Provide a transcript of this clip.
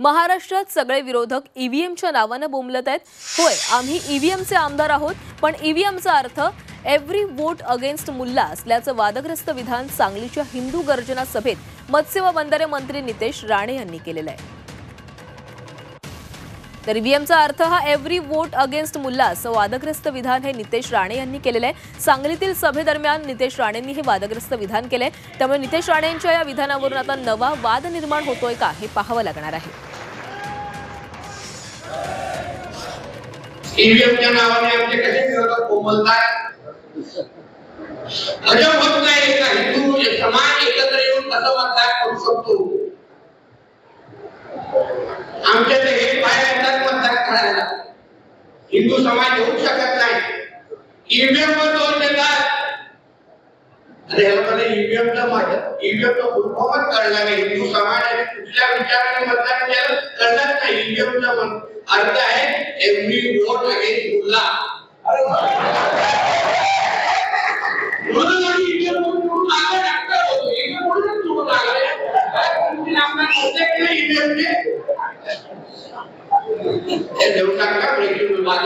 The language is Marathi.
महाराष्ट्रात सगळे विरोधक ईव्हीएमच्या नावाने बोंबलत आहेत। होय, आम्ही ईव्हीएमचे आमदार आहोत, पण ईव्हीएमचा अर्थ एव्हरी वोट अगेन्स्ट मुल्ला असल्याचं वादग्रस्त विधान सांगलीच्या हिंदू गर्जना सभेत मत्स्य व बंदरे मंत्री नितेश राणे यांनी केलेलं आहे। तर ईव्हीएमचा अर्थ हा एव्हरी वोट अगेन्स्ट मुल्ला असं वादग्रस्त विधान हे नितेश राणे यांनी केलेलं आहे। सांगलीतील सभेदरम्यान नितेश राणेंनी हे वादग्रस्त विधान केले, त्यामुळे नितेश राणेंच्या या विधानावरून आता नवा वाद निर्माण होतोय का हे पाहावं लागणार आहे। ईव्हीएमच्या नावाने आमचे कसे विरोधक बोंबलतात, अजब होत नाही का हिंदू समाज एकत्र येऊन कसं मतदान करू शकतो। आमच्या ते हे बाहेर मतदान करायला हिंदू समाज येऊ शकत नाही। ईव्हीएम वर दोन देतात, अरे हे लोकांना ईव्हीएमचा माझ्या ईव्हीएमचा फुल फॉर्मच कळला नाही। हिंदू समाज आणि कुठल्या विचाराने मतदान केलं कळत नाही। ईव्हीएमचा अर्थ आहे एव्हरी वोट अगेन्स्ट मुल्ला। देऊ टाका ब्रेकिंग वाद